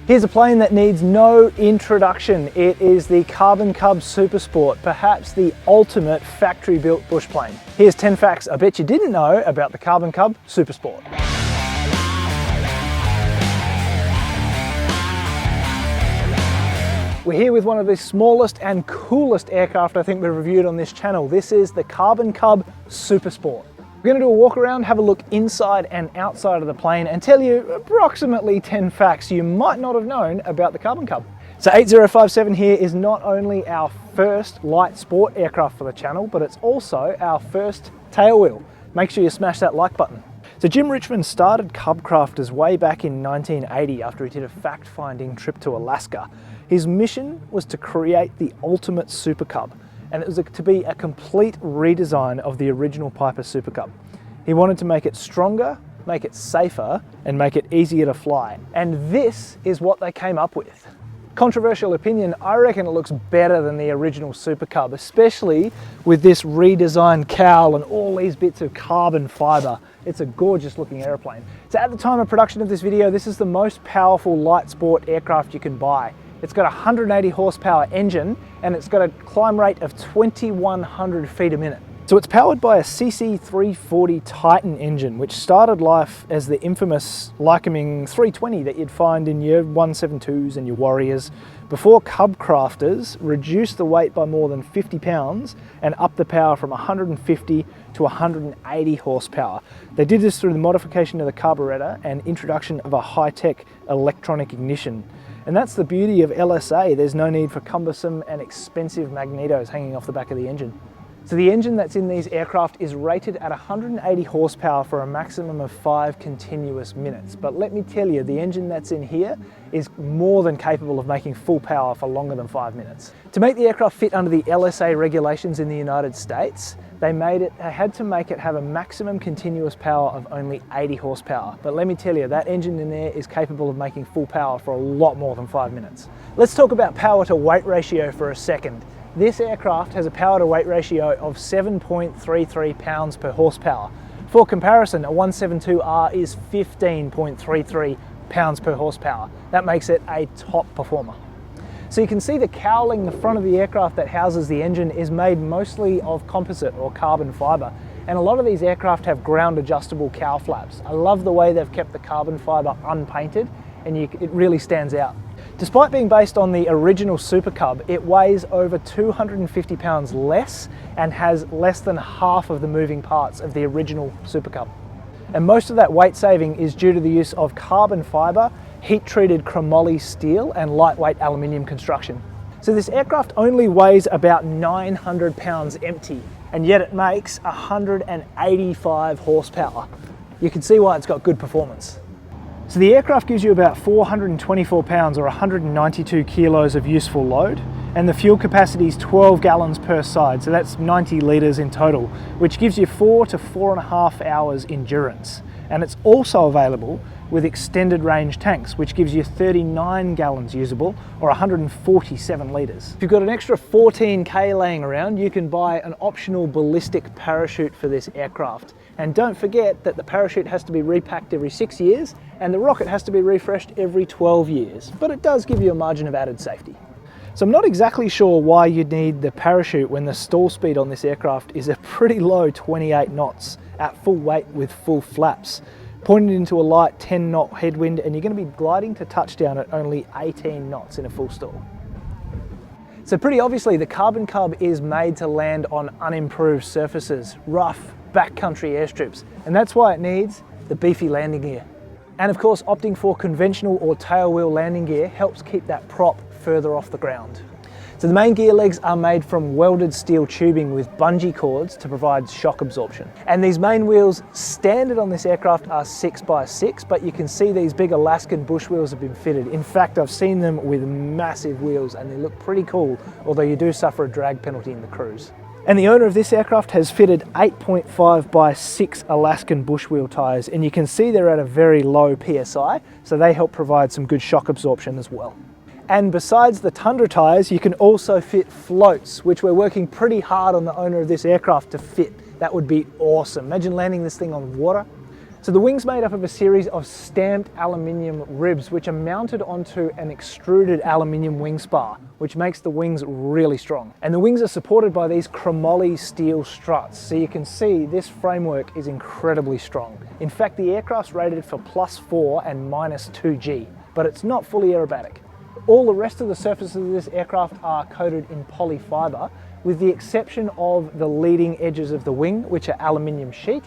Here's a plane that needs no introduction. It is the Carbon Cub Supersport, perhaps the ultimate factory-built bush plane. Here's 10 facts I bet you didn't know about the Carbon Cub Supersport. We're here with one of the smallest and coolest aircraft I think we've reviewed on this channel. This is the Carbon Cub Supersport. We're going to do a walk around, have a look inside and outside of the plane and tell you approximately 10 facts you might not have known about the Carbon Cub. So 8057 here is not only our first light sport aircraft for the channel, but it's also our first tailwheel. Make sure you smash that like button. So Jim Richmond started Cubcrafters way back in 1980 after he did a fact-finding trip to Alaska. His mission was to create the ultimate Super Cub, and it was to be a complete redesign of the original Piper Super Cub. He wanted to make it stronger, make it safer, and make it easier to fly. And this is what they came up with. Controversial opinion, I reckon it looks better than the original Super Cub, especially with this redesigned cowl and all these bits of carbon fiber. It's a gorgeous looking airplane. So at the time of production of this video, this is the most powerful light sport aircraft you can buy. It's got a 180 horsepower engine and it's got a climb rate of 2,100 feet a minute. So it's powered by a CC340 Titan engine, which started life as the infamous Lycoming 320 that you'd find in your 172s and your Warriors, before Cubcrafters reduced the weight by more than 50 pounds and upped the power from 150 to 180 horsepower. They did this through the modification of the carburetor and introduction of a high-tech electronic ignition. And that's the beauty of LSA. There's no need for cumbersome and expensive magnetos hanging off the back of the engine. So the engine that's in these aircraft is rated at 180 horsepower for a maximum of 5 continuous minutes. But let me tell you, the engine that's in here is more than capable of making full power for longer than 5 minutes. To make the aircraft fit under the LSA regulations in the United States, they had to make it have a maximum continuous power of only 80 horsepower. But let me tell you, that engine in there is capable of making full power for a lot more than 5 minutes. Let's talk about power to weight ratio for a second. This aircraft has a power to weight ratio of 7.33 pounds per horsepower. For comparison, a 172R is 15.33 pounds per horsepower. That makes it a top performer. So you can see the cowling, the front of the aircraft that houses the engine is made mostly of composite or carbon fiber. And a lot of these aircraft have ground adjustable cowl flaps. I love the way they've kept the carbon fiber unpainted and it really stands out. Despite being based on the original Super Cub, it weighs over 250 pounds less and has less than half of the moving parts of the original Super Cub. And most of that weight saving is due to the use of carbon fiber, heat-treated chromoly steel and lightweight aluminium construction. So this aircraft only weighs about 900 pounds empty, and yet it makes 185 horsepower. You can see why it's got good performance. So the aircraft gives you about 424 pounds or 192 kilos of useful load, and the fuel capacity is 12 gallons per side, so that's 90 litres in total, which gives you 4 to 4.5 hours endurance. And it's also available with extended range tanks, which gives you 39 gallons usable or 147 litres. If you've got an extra 14k laying around, you can buy an optional ballistic parachute for this aircraft. And don't forget that the parachute has to be repacked every 6 years and the rocket has to be refreshed every 12 years, but it does give you a margin of added safety. So I'm not exactly sure why you'd need the parachute when the stall speed on this aircraft is a pretty low 28 knots at full weight with full flaps, pointed into a light 10 knot headwind, and you're going to be gliding to touchdown at only 18 knots in a full stall. So pretty obviously the Carbon Cub is made to land on unimproved surfaces, rough, backcountry airstrips, and that's why it needs the beefy landing gear. And of course, opting for conventional or tailwheel landing gear helps keep that prop further off the ground. So the main gear legs are made from welded steel tubing with bungee cords to provide shock absorption. And these main wheels standard on this aircraft are 6x6, but you can see these big Alaskan bush wheels have been fitted. In fact, I've seen them with massive wheels and they look pretty cool, although you do suffer a drag penalty in the cruise. And the owner of this aircraft has fitted 8.5x6 Alaskan bush wheel tyres, and you can see they're at a very low PSI, so they help provide some good shock absorption as well. And besides the Tundra tyres, you can also fit floats, which we're working pretty hard on the owner of this aircraft to fit. That would be awesome. Imagine landing this thing on water. So the wing's made up of a series of stamped aluminium ribs which are mounted onto an extruded aluminium wing spar, which makes the wings really strong. And the wings are supported by these chromoly steel struts, so you can see this framework is incredibly strong. In fact, the aircraft's rated for +4 and -2G, but it's not fully aerobatic. All the rest of the surfaces of this aircraft are coated in polyfiber, with the exception of the leading edges of the wing, which are aluminium sheet,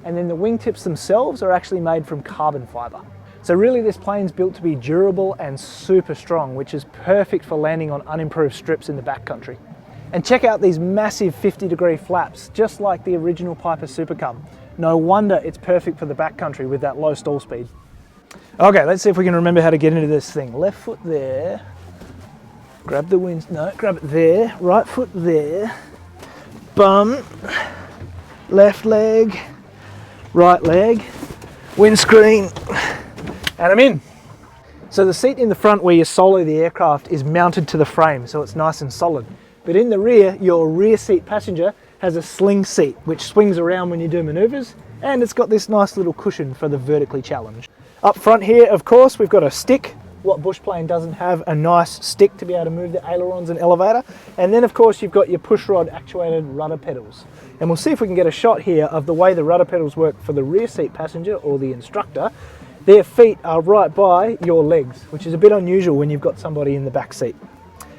and then the wingtips themselves are actually made from carbon fiber. So really this plane's built to be durable and super strong, which is perfect for landing on unimproved strips in the backcountry. And check out these massive 50-degree flaps, just like the original Piper Super Cub. No wonder it's perfect for the backcountry with that low stall speed. Okay, let's see if we can remember how to get into this thing. Left foot there, grab the wind, no, grab it there, right foot there, bum, left leg, right leg, windscreen, and I'm in. So the seat in the front where you solo the aircraft is mounted to the frame, so it's nice and solid. But in the rear, your rear seat passenger has a sling seat, which swings around when you do maneuvers, and it's got this nice little cushion for the vertically challenged. Up front here, of course, we've got a stick. What Bushplane doesn't have, a nice stick to be able to move the ailerons and elevator. And then of course you've got your pushrod actuated rudder pedals. And we'll see if we can get a shot here of the way the rudder pedals work for the rear seat passenger or the instructor. Their feet are right by your legs, which is a bit unusual when you've got somebody in the back seat.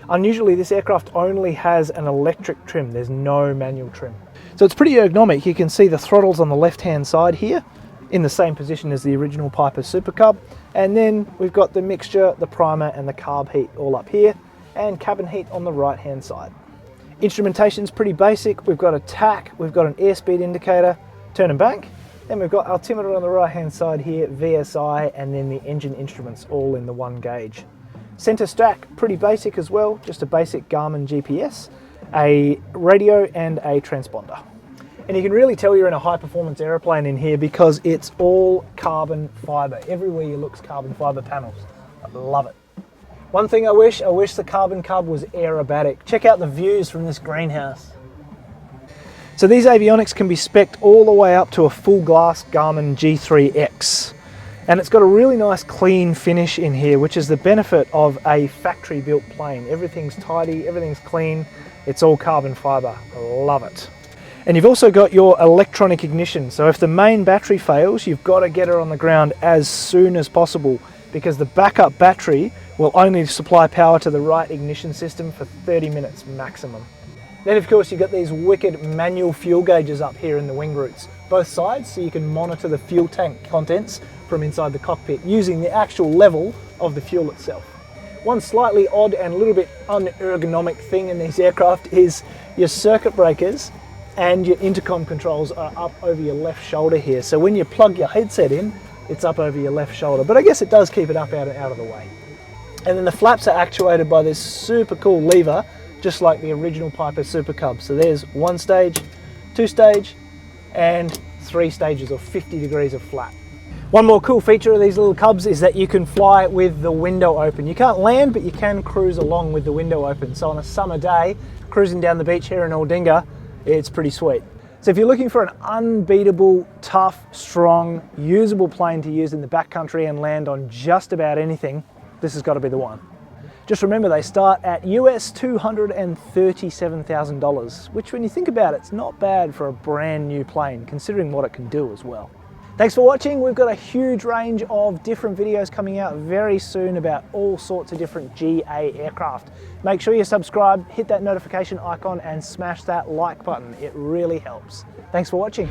Unusually, this aircraft only has an electric trim. There's no manual trim. So it's pretty ergonomic. You can see the throttles on the left-hand side here, in the same position as the original Piper Super Cub. And then we've got the mixture, the primer and the carb heat all up here, and cabin heat on the right hand side. Instrumentation's pretty basic. We've got a TAC, we've got an airspeed indicator, turn and bank, then we've got altimeter on the right hand side here, VSI, and then the engine instruments all in the one gauge. Center stack, pretty basic as well, just a basic Garmin GPS, a radio and a transponder. And you can really tell you're in a high performance aeroplane in here because it's all carbon fiber. Everywhere you look's carbon fiber panels. I love it. One thing I wish the Carbon Cub was aerobatic. Check out the views from this greenhouse. So these avionics can be spec'd all the way up to a full glass Garmin G3X. And it's got a really nice clean finish in here, which is the benefit of a factory built plane. Everything's tidy, everything's clean. It's all carbon fiber. I love it. And you've also got your electronic ignition. So if the main battery fails, you've got to get her on the ground as soon as possible because the backup battery will only supply power to the right ignition system for 30 minutes maximum. Then of course you've got these wicked manual fuel gauges up here in the wing roots, both sides, so you can monitor the fuel tank contents from inside the cockpit using the actual level of the fuel itself. One slightly odd and a little bit unergonomic thing in these aircraft is your circuit breakers and your intercom controls are up over your left shoulder here. So when you plug your headset in, it's up over your left shoulder. But I guess it does keep it up out of the way. And then the flaps are actuated by this super cool lever, just like the original Piper Super Cub. So there's 1 stage, 2 stage, and 3 stages or 50 degrees of flap. One more cool feature of these little Cubs is that you can fly with the window open. You can't land, but you can cruise along with the window open. So on a summer day, cruising down the beach here in Aldinga, it's pretty sweet. So if you're looking for an unbeatable, tough, strong, usable plane to use in the backcountry and land on just about anything, this has got to be the one. Just remember they start at US $237,000, which when you think about it, it's not bad for a brand new plane, considering what it can do as well. Thanks for watching. We've got a huge range of different videos coming out very soon about all sorts of different GA aircraft. Make sure you subscribe, hit that notification icon and smash that like button. It really helps. Thanks for watching.